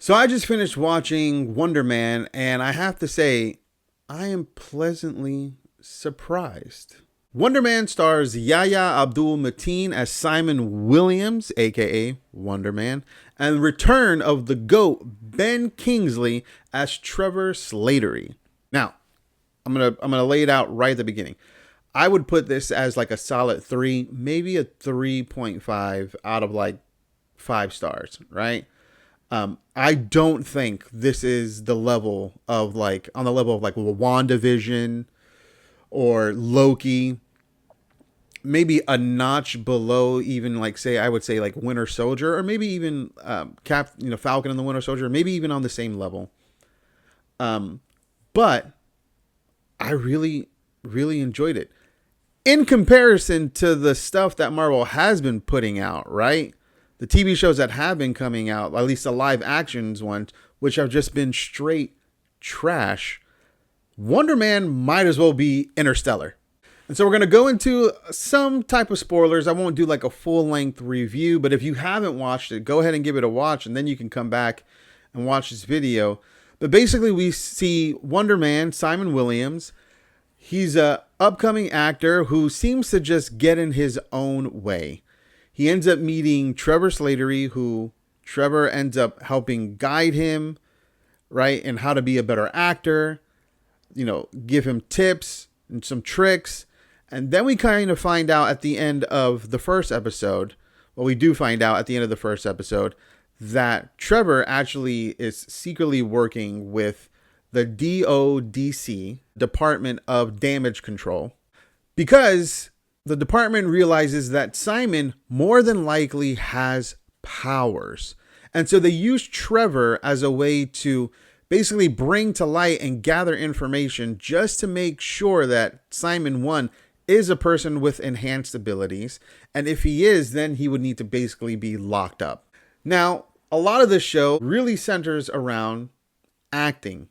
So I just finished watching Wonder Man, and I have to say, I am pleasantly surprised. Wonder Man stars Yahya Abdul Mateen as Simon Williams, aka Wonder Man, and return of the GOAT Ben Kingsley as Trevor Slattery. Now, I'm gonna lay it out right at the beginning. I would put this as like a solid 3, maybe a 3.5 out of like 5 stars, right? I don't think this is the level of like on the level of like WandaVision or Loki, maybe a notch below even like say I would say like Winter Soldier or maybe even Falcon and the Winter Soldier, maybe even on the same level. But I really enjoyed it in comparison to the stuff that Marvel has been putting out, right? The TV shows that have been coming out, at least the live actions ones, which have just been straight trash. Wonder Man might as well be Interstellar. And so we're going to go into some type of spoilers. I won't do like a full length review, but if you haven't watched it, go ahead and give it a watch and then you can come back and watch this video. But basically we see Wonder Man, Simon Williams. He's a upcoming actor who seems to just get in his own way. He ends up meeting Trevor Slattery, who Trevor ends up helping guide him, right, and how to be a better actor, give him tips and some tricks. And then we kind of find out at the end of the first episode, we do find out at the end of the first episode, that Trevor actually is secretly working with the DODC, Department of Damage Control, because the department realizes that Simon more than likely has powers. And so they use Trevor as a way to basically bring to light and gather information just to make sure that Simon 1 is a person with enhanced abilities. And if he is, then he would need to basically be locked up. Now, a lot of this show really centers around acting,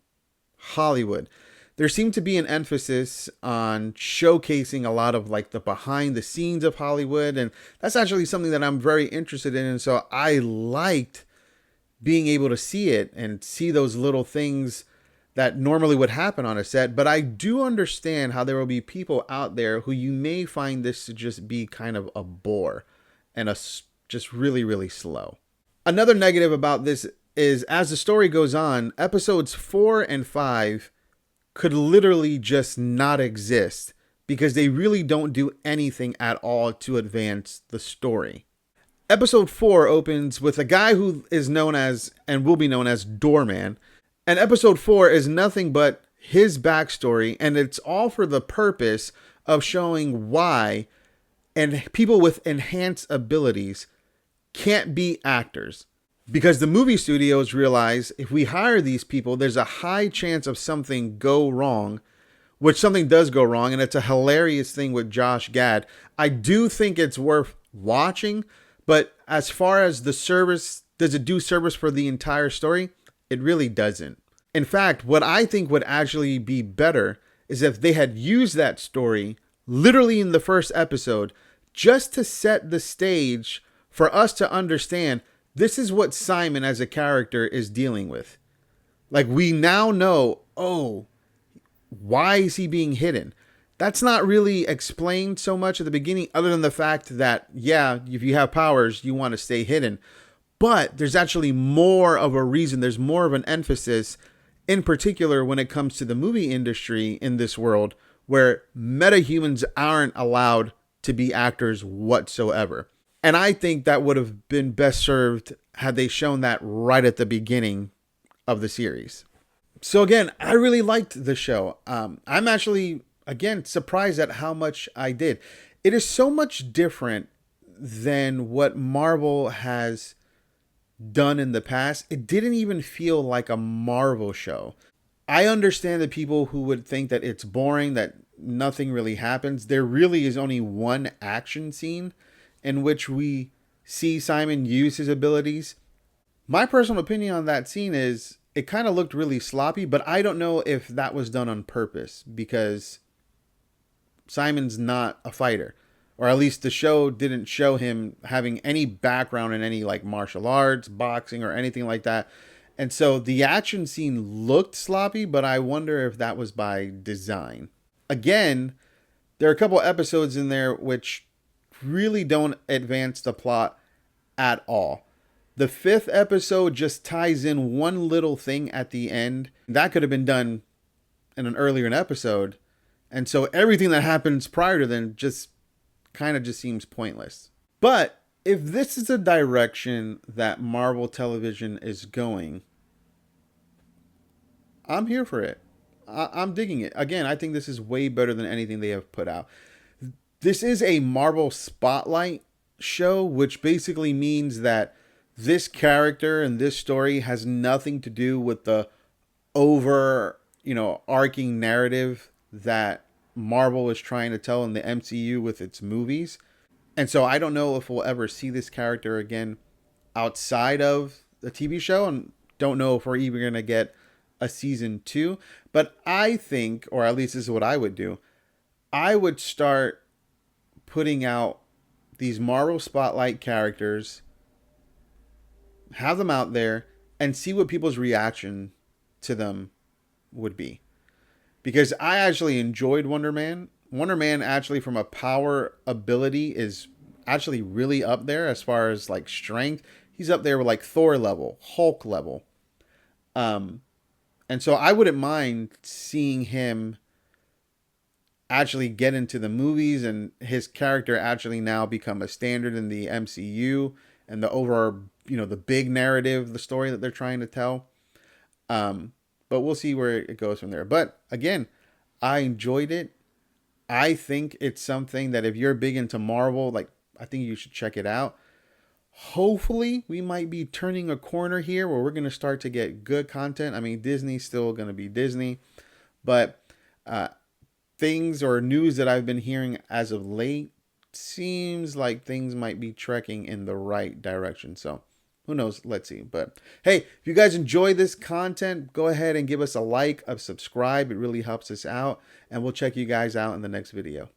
Hollywood. There seemed to be an emphasis on showcasing a lot of like the behind the scenes of Hollywood. And that's actually something that I'm very interested in. And so I liked being able to see it and see those little things that normally would happen on a set. But I do understand how there will be people out there who you may find this to just be kind of a bore and just really slow. Another negative about this is as the story goes on, episodes 4 and 5 could literally just not exist because they really don't do anything at all to advance the story. Episode 4 opens with a guy who is known as and will be known as Doorman. And episode 4 is nothing but his backstory, and it's all for the purpose of showing why and people with enhanced abilities can't be actors. Because the movie studios realize if we hire these people, there's a high chance of something go wrong, which something does go wrong. And it's a hilarious thing with Josh Gad. I do think it's worth watching, but as far as the service, does it do service for the entire story? It really doesn't. In fact, what I think would actually be better is if they had used that story literally in the first episode just to set the stage for us to understand this is what Simon as a character is dealing with. Like we now know, why is he being hidden? That's not really explained so much at the beginning other than the fact that, yeah, if you have powers, you want to stay hidden. But there's actually more of a reason. There's more of an emphasis in particular when it comes to the movie industry in this world where metahumans aren't allowed to be actors whatsoever. And I think that would have been best served had they shown that right at the beginning of the series. So again, I really liked the show. I'm actually, again, surprised at how much I did. It is so much different than what Marvel has done in the past. It didn't even feel like a Marvel show. I understand the people who would think that it's boring, that nothing really happens. There really is only one action scene in which we see Simon use his abilities. My personal opinion on that scene is it kind of looked really sloppy, but I don't know if that was done on purpose because Simon's not a fighter, or at least the show didn't show him having any background in any like martial arts, boxing, or anything like that. And so the action scene looked sloppy, but I wonder if that was by design. Again, there are a couple episodes in there which really don't advance the plot at all. The fifth episode just ties in one little thing at the end. That could have been done in an earlier episode. And so everything that happens prior to then just kind of just seems pointless. But if this is a direction that Marvel Television is going, I'm here for it. I'm digging it. Again, I think this is way better than anything they have put out. This is a Marvel Spotlight show, which basically means that this character and this story has nothing to do with the arcing narrative that Marvel is trying to tell in the MCU with its movies. And so I don't know if we'll ever see this character again outside of the TV show, and don't know if we're even going to get a season 2. But I think, or at least this is what I would do, I would start putting out these Marvel Spotlight characters, have them out there, and see what people's reaction to them would be. Because I actually enjoyed Wonder Man. Wonder Man actually from a power ability is actually really up there as far as like strength. He's up there with like Thor level, Hulk level. And so I wouldn't mind seeing him actually get into the movies and his character actually now become a standard in the MCU and the overall, the big narrative, the story that they're trying to tell. But we'll see where it goes from there. But again, I enjoyed it. I think it's something that if you're big into Marvel, like, I think you should check it out. Hopefully we might be turning a corner here where we're going to start to get good content. I mean, Disney's still going to be Disney, but things or news that I've been hearing as of late seems like things might be trekking in the right direction. So who knows? Let's see. But hey, if you guys enjoy this content, go ahead and give us a like, a subscribe. It really helps us out. And we'll check you guys out in the next video.